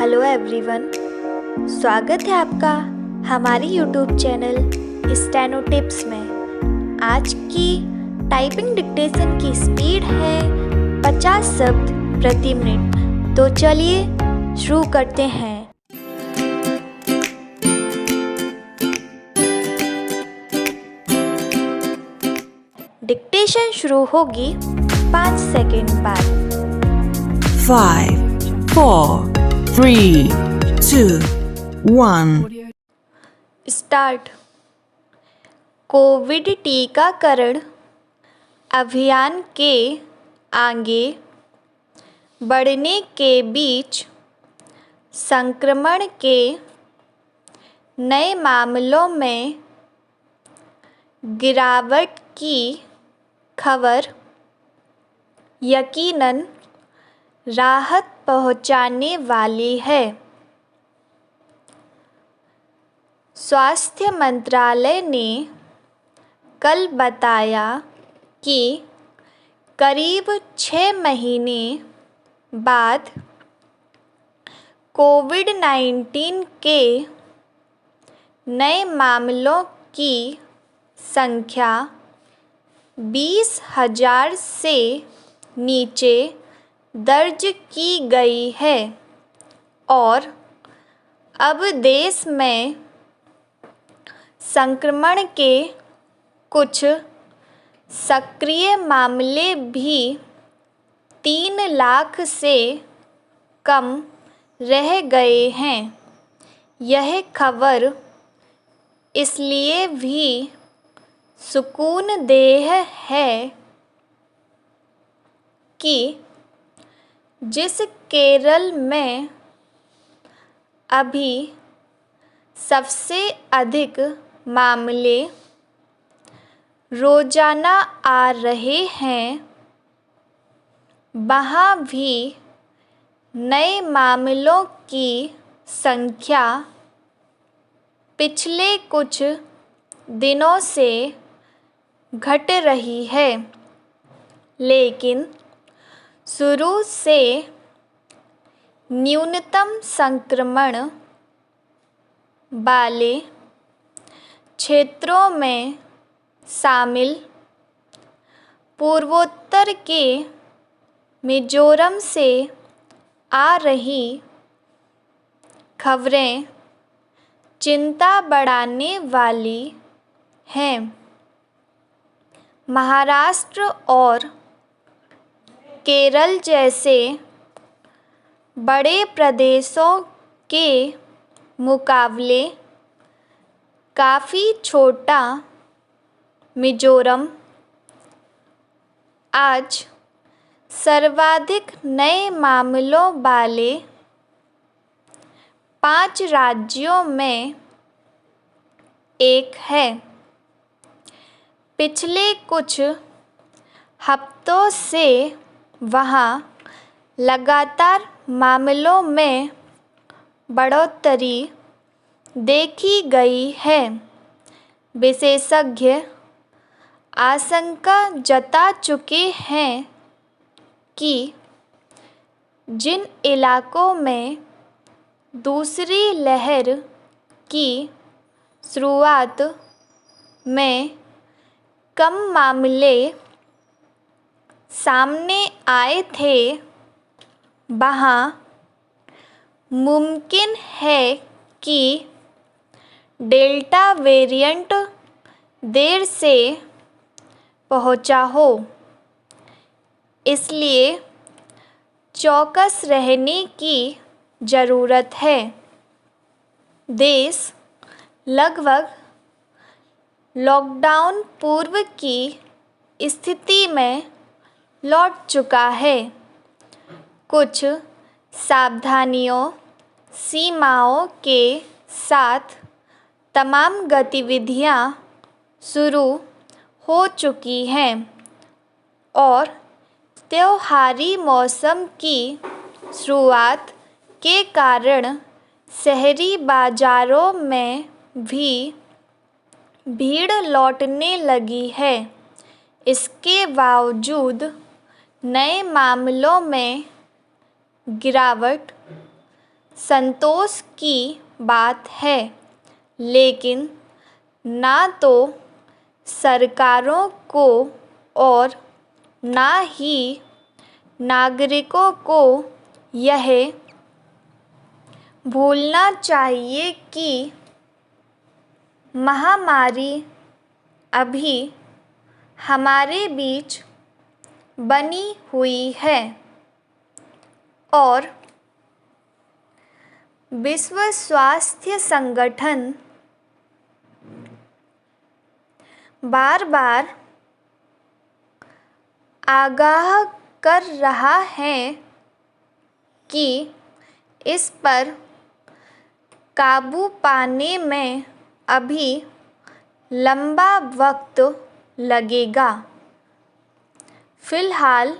Hello everyone, स्वागत है आपका हमारी यूट्यूब चैनल स्टेनो टिप्स में। आज की टाइपिंग डिक्टेशन की स्पीड है 50 शब्द प्रति मिनट। तो चलिए शुरू करते हैं। डिक्टेशन शुरू होगी 5 सेकंड बाद। 5, 4, 3, 2, 1. स्टार्ट। कोविड टीकाकरण अभियान के आगे बढ़ने के बीच संक्रमण के नए मामलों में गिरावट की खबर यकीनन राहत पहुंचाने वाली है। स्वास्थ्य मंत्रालय ने कल बताया कि करीब 6 महीने बाद कोविड-19 के नए मामलों की संख्या 20,000 से नीचे दर्ज की गई है और अब देश में संक्रमण के कुछ सक्रिय मामले भी 3 लाख से कम रह गए हैं। यह खबर इसलिए भी सुकूनदेह है कि जिस केरल में अभी सबसे अधिक मामले रोजाना आ रहे हैं, वहाँ भी नए मामलों की संख्या पिछले कुछ दिनों से घट रही है, लेकिन शुरू से न्यूनतम संक्रमण वाले क्षेत्रों में शामिल पूर्वोत्तर के मिजोरम से आ रही खबरें चिंता बढ़ाने वाली हैं। महाराष्ट्र और केरल जैसे बड़े प्रदेशों के मुकाबले काफ़ी छोटा मिजोरम आज सर्वाधिक नए मामलों वाले 5 राज्यों में एक है। पिछले कुछ हफ्तों से वहाँ लगातार मामलों में बढ़ोतरी देखी गई है। विशेषज्ञ आशंका जता चुके हैं कि जिन इलाकों में दूसरी लहर की शुरुआत में कम मामले सामने आए थे, वहाँ मुमकिन है कि डेल्टा वेरिएंट देर से पहुंचा हो। इसलिए चौकस रहने की ज़रूरत है। देश लगभग लॉकडाउन पूर्व की स्थिति में लौट चुका है। कुछ सावधानियों, सीमाओं के साथ तमाम गतिविधियां शुरू हो चुकी हैं और त्योहारी मौसम की शुरुआत के कारण शहरी बाज़ारों में भी भीड़ लौटने लगी है। इसके बावजूद नए मामलों में गिरावट संतोष की बात है, लेकिन ना तो सरकारों को और ना ही नागरिकों को यह भूलना चाहिए कि महामारी अभी हमारे बीच बनी हुई है और विश्व स्वास्थ्य संगठन बार बार आगाह कर रहा है कि इस पर काबू पाने में अभी लंबा वक्त लगेगा। फिलहाल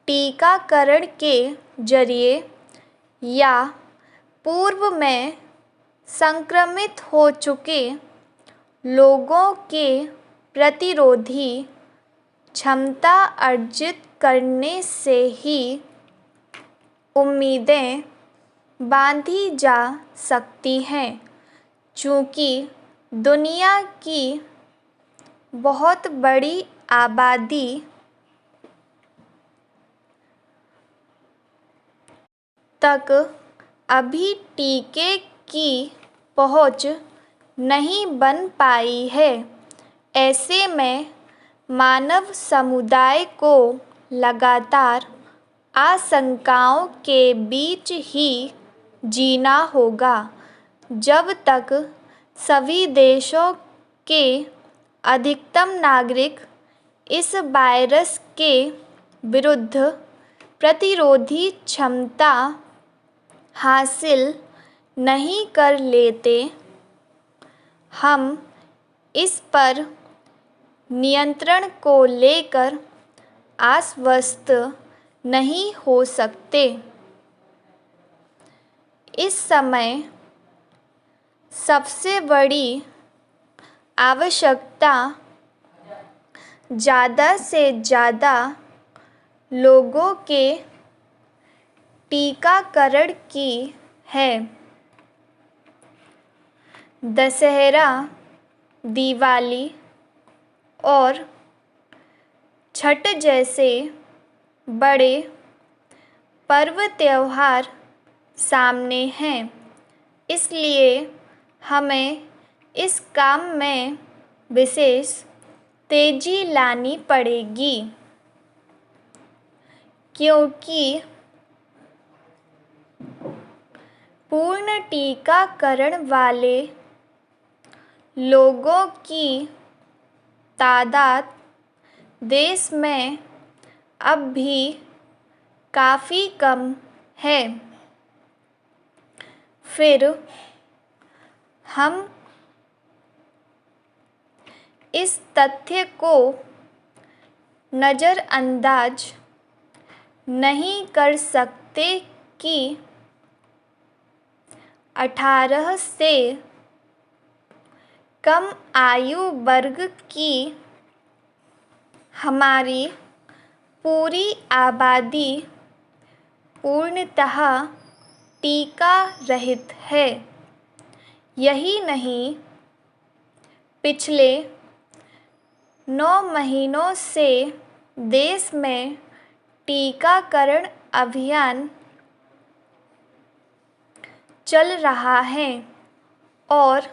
टीकाकरण के जरिए या पूर्व में संक्रमित हो चुके लोगों के प्रतिरोधी क्षमता अर्जित करने से ही उम्मीदें बांधी जा सकती हैं, चूँकि दुनिया की बहुत बड़ी आबादी तक अभी टीके की पहुंच नहीं बन पाई है। ऐसे में मानव समुदाय को लगातार आशंकाओं के बीच ही जीना होगा जब तक सभी देशों के अधिकतम नागरिक इस वायरस के विरुद्ध प्रतिरोधी क्षमता हासिल नहीं कर लेते। हम इस पर नियंत्रण को लेकर आश्वस्त नहीं हो सकते। इस समय सबसे बड़ी आवश्यकता ज़्यादा से ज़्यादा लोगों के टीकाकरण की है। दशहरा, दिवाली और छठ जैसे बड़े पर्व त्योहार सामने हैं, इसलिए हमें इस काम में विशेष तेज़ी लानी पड़ेगी, क्योंकि पूर्ण टीकाकरण वाले लोगों की तादाद देश में अब भी काफ़ी कम है। फिर हम इस तथ्य को नज़रअंदाज नहीं कर सकते कि 18 से कम आयु वर्ग की हमारी पूरी आबादी पूर्णतः टीका रहित है। यही नहीं, पिछले 9 महीनों से देश में टीकाकरण अभियान चल रहा है और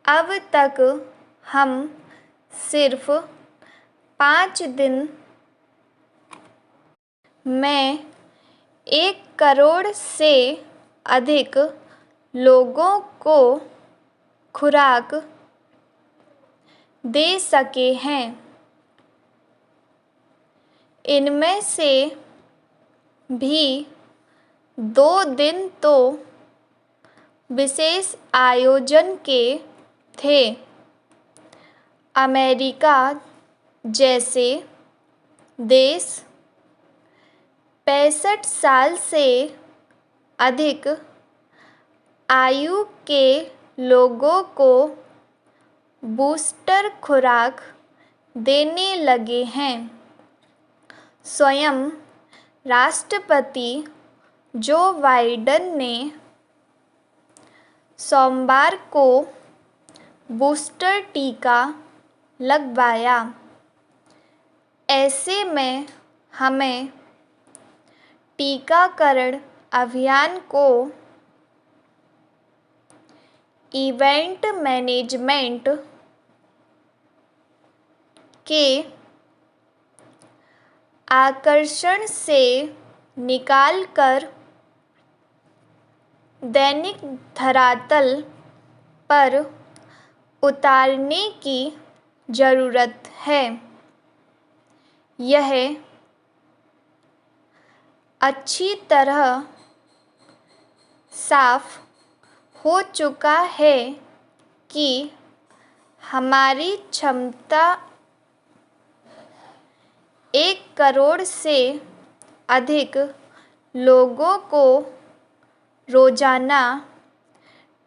अब तक हम सिर्फ 5 दिन में 1 करोड़ से अधिक लोगों को खुराक दे सके हैं। इनमें से भी 2 दिन तो विशेष आयोजन के थे। अमेरिका जैसे देश 65 साल से अधिक आयु के लोगों को बूस्टर खुराक देने लगे हैं। स्वयं राष्ट्रपति जो बाइडेन ने सोमवार को बूस्टर टीका लगवाया। ऐसे में हमें टीकाकरण अभियान को इवेंट मैनेजमेंट के आकर्षण से निकालकर दैनिक धरातल पर उतारने की ज़रूरत है। यह अच्छी तरह साफ हो चुका है कि हमारी क्षमता 1 करोड़ से अधिक लोगों को रोज़ाना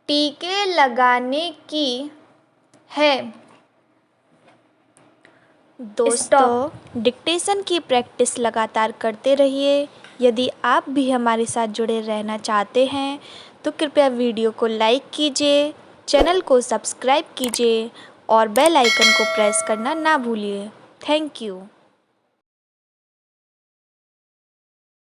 टीके लगाने की है। दोस्तों, डिक्टेशन की प्रैक्टिस लगातार करते रहिए। यदि आप भी हमारे साथ जुड़े रहना चाहते हैं तो कृपया वीडियो को लाइक कीजिए, चैनल को सब्सक्राइब कीजिए और बेल आइकन को प्रेस करना ना भूलिए। Thank you.